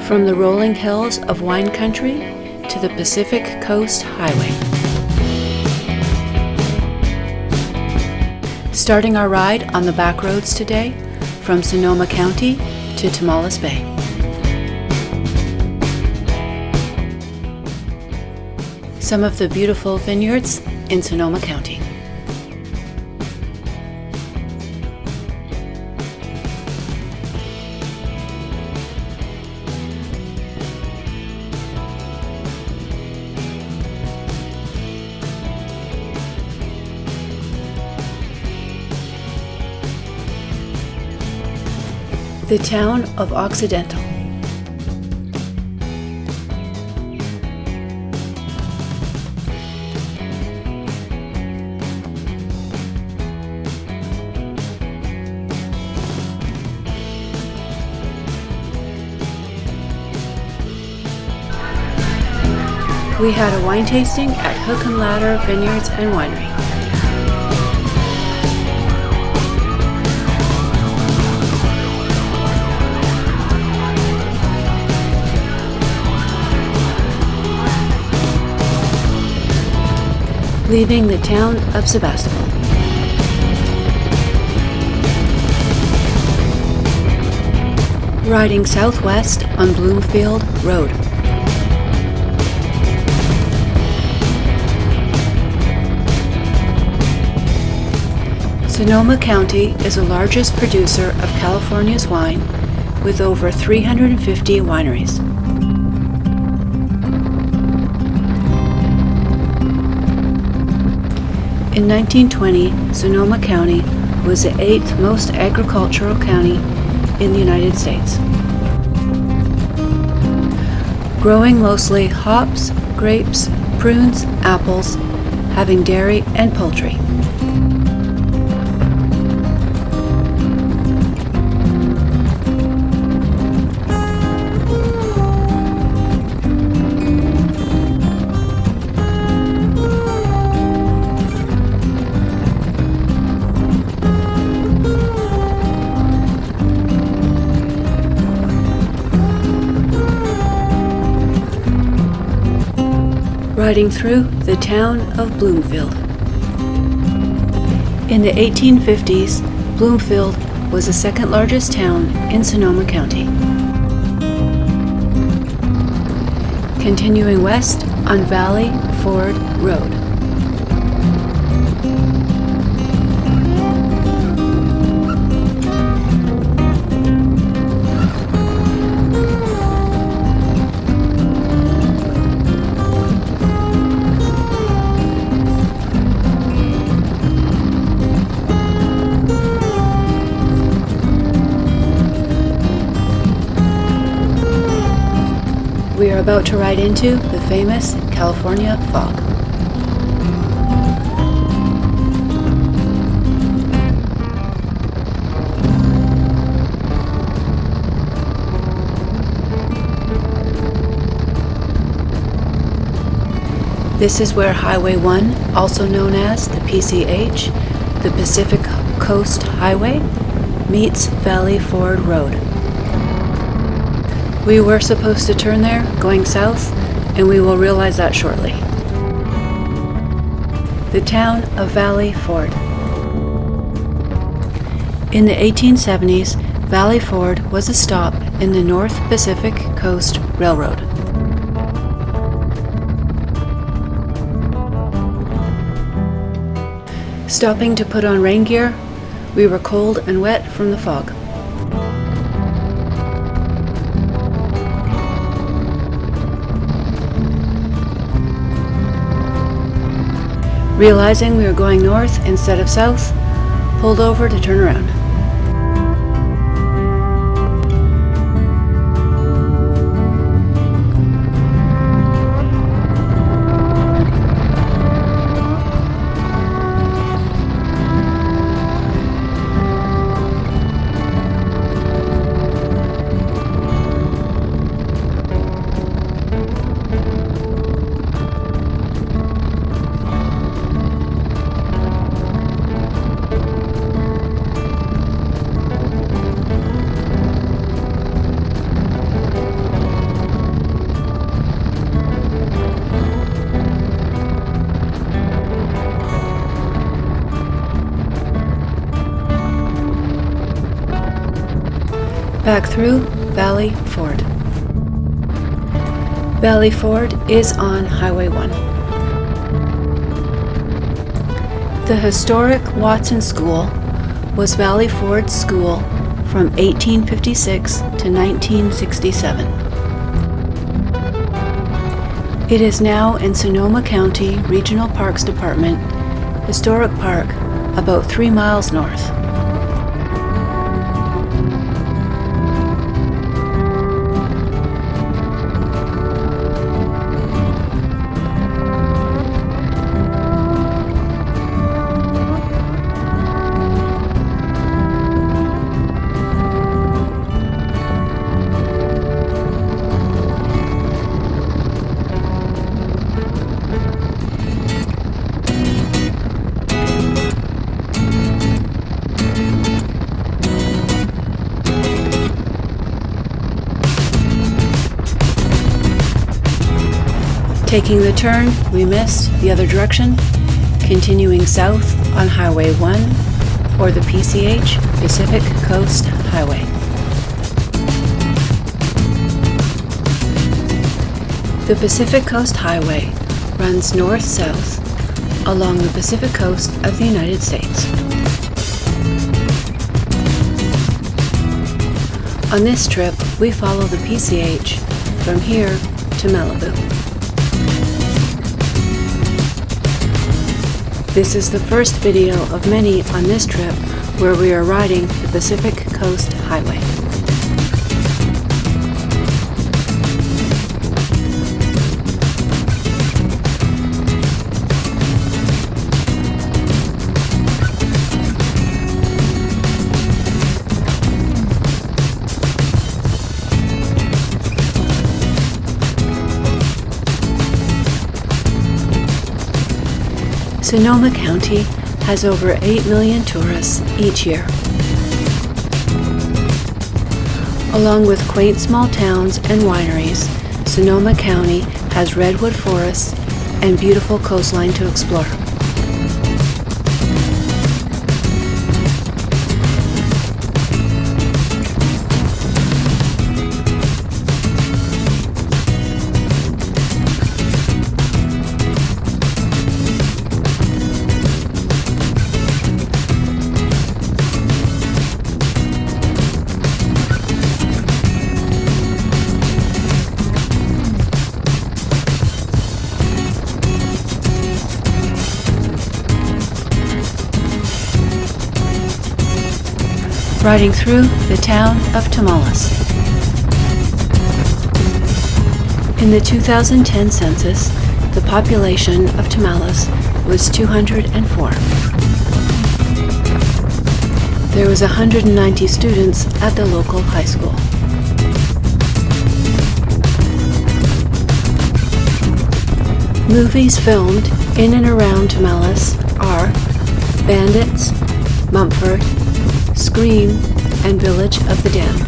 From the rolling hills of wine country to the Pacific Coast Highway. Starting our ride on the back roads today from Sonoma County to Tomales Bay. Some of the beautiful vineyards in Sonoma County. The town of Occidental. We had a wine tasting at Hook and Ladder Vineyards and Winery. Leaving the town of Sebastopol. Riding southwest on Bloomfield Road. Sonoma County is the largest producer of California's wine with over 350 wineries. In 1920, Sonoma County was the 8th most agricultural county in the United States, growing mostly hops, grapes, prunes, apples, having dairy and poultry. Riding through the town of Bloomfield. In the 1850s, Bloomfield was the second largest town in Sonoma County. Continuing west on Valley Ford Road. We are about to ride into the famous California fog. This is where Highway 1, also known as the PCH, the Pacific Coast Highway, meets Valley Ford Road. We were supposed to turn there, going south, and we will realize that shortly. The town of Valley Ford. In the 1870s, Valley Ford was a stop in the North Pacific Coast Railroad. Stopping to put on rain gear, we were cold and wet from the fog. Realizing we were going north instead of south, pulled over to turn around. Back through Valley Ford. Valley Ford is on Highway 1. The historic Watson School was Valley Ford's school from 1856 to 1967. It is now in Sonoma County Regional Parks Department, Historic Park, about 3 miles north. Taking the turn we missed the other direction, continuing south on Highway 1 or the PCH, Pacific Coast Highway. The Pacific Coast Highway runs north-south along the Pacific coast of the United States. On this trip, we follow the PCH from here to Malibu. This is the first video of many on this trip where we are riding the Pacific Coast Highway. Sonoma County has over 8 million tourists each year. Along with quaint small towns and wineries, Sonoma County has redwood forests and beautiful coastline to explore. Riding through the town of Tomales. In the 2010 census, the population of Tomales was 204. There was 190 students at the local high school. Movies filmed in and around Tomales are Bandits, Mumford, Scream, and Village of the Damned.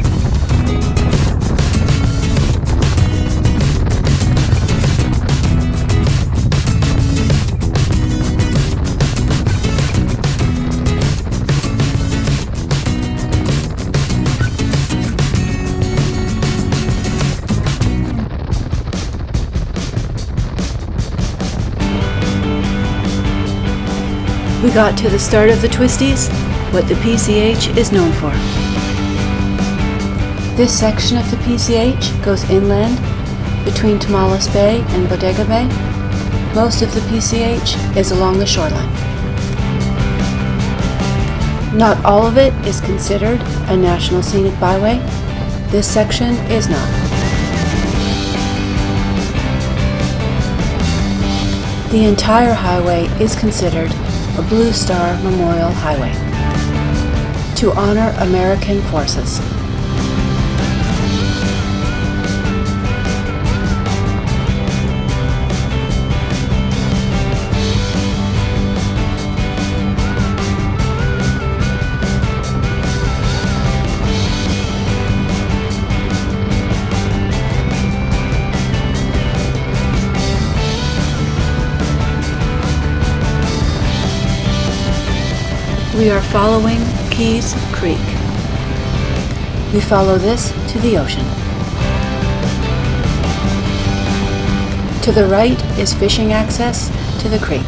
We got to the start of the twisties, what the PCH is known for. This section of the PCH goes inland between Tomales Bay and Bodega Bay. Most of the PCH is along the shoreline. Not all of it is considered a National Scenic Byway. This section is not. The entire highway is considered a Blue Star Memorial Highway to honor American forces. We are following Keys Creek. We follow this to the ocean. To the right is fishing access to the creek.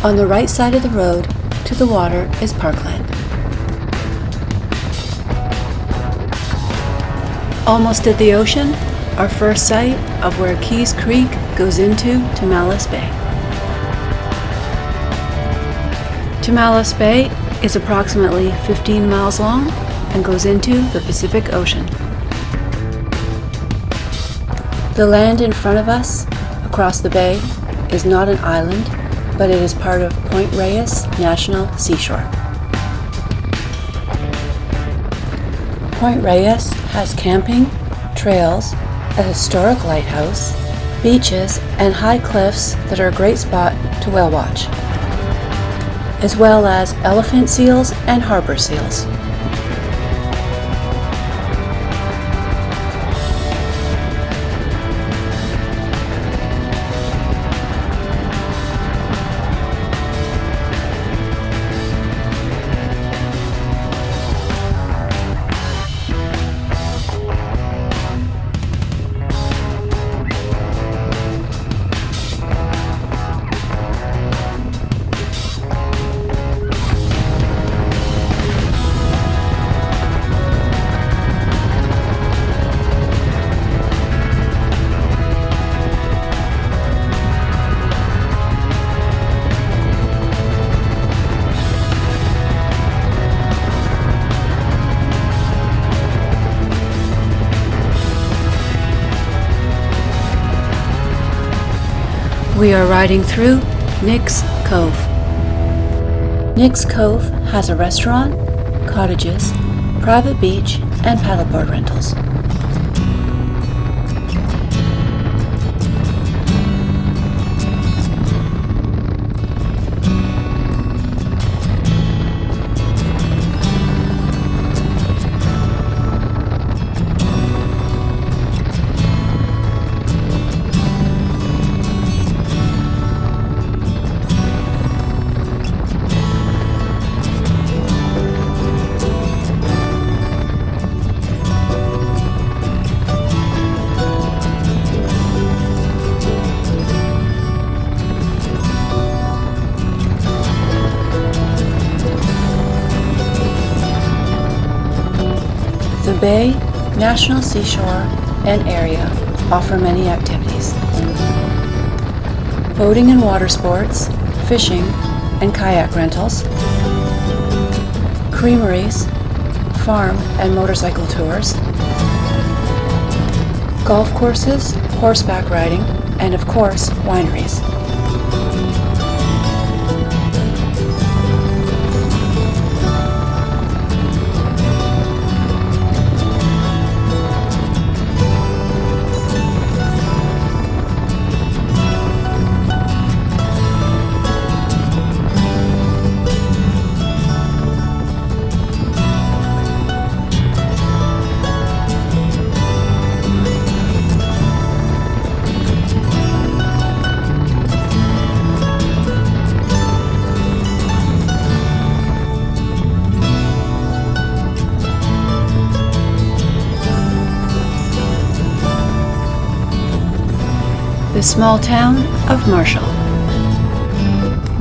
On the right side of the road to the water is parkland. Almost at the ocean, our first sight of where Keys Creek goes into Tomales Bay. Tomales Bay is approximately 15 miles long and goes into the Pacific Ocean. The land in front of us, across the bay, is not an island, but it is part of Point Reyes National Seashore. Point Reyes has camping, trails, a historic lighthouse, beaches, and high cliffs that are a great spot to whale watch, as well as elephant seals and harbor seals. We are riding through Nick's Cove. Nick's Cove has a restaurant, cottages, private beach, and paddleboard rentals. The Bay, National Seashore, and area offer many activities. Boating and water sports, fishing, and kayak rentals, creameries, farm and motorcycle tours, golf courses, horseback riding, and of course, wineries. The small town of Marshall.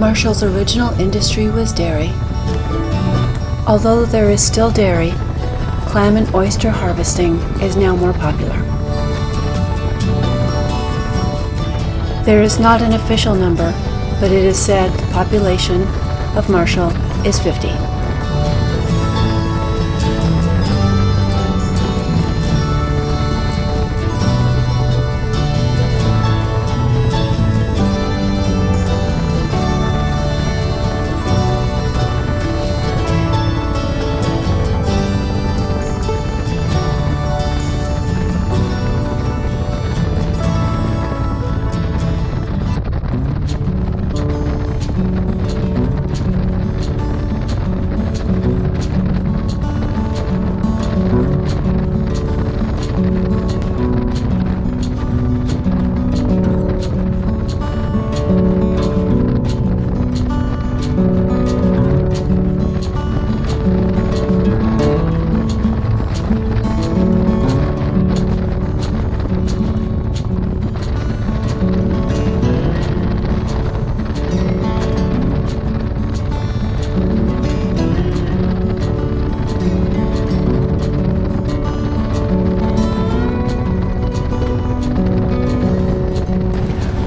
Marshall's original industry was dairy. Although there is still dairy, clam and oyster harvesting is now more popular. There is not an official number, but it is said the population of Marshall is 50.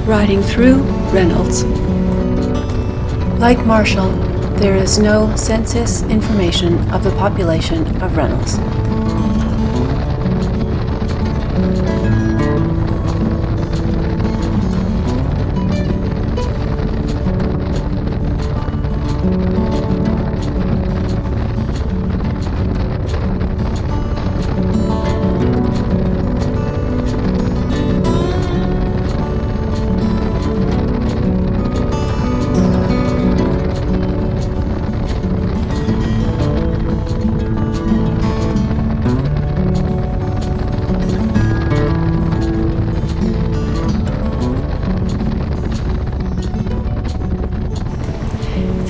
Riding through Reynolds. Like Marshall, there is no census information of the population of Reynolds.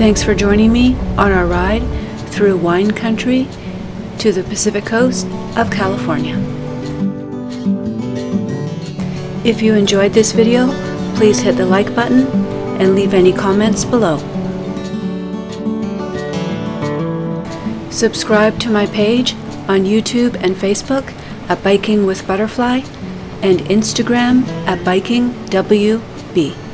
Thanks for joining me on our ride through wine country to the Pacific Coast of California. If you enjoyed this video, please hit the like button and leave any comments below. Subscribe to my page on YouTube and Facebook at Biking with Butterfly and Instagram at BikingWB.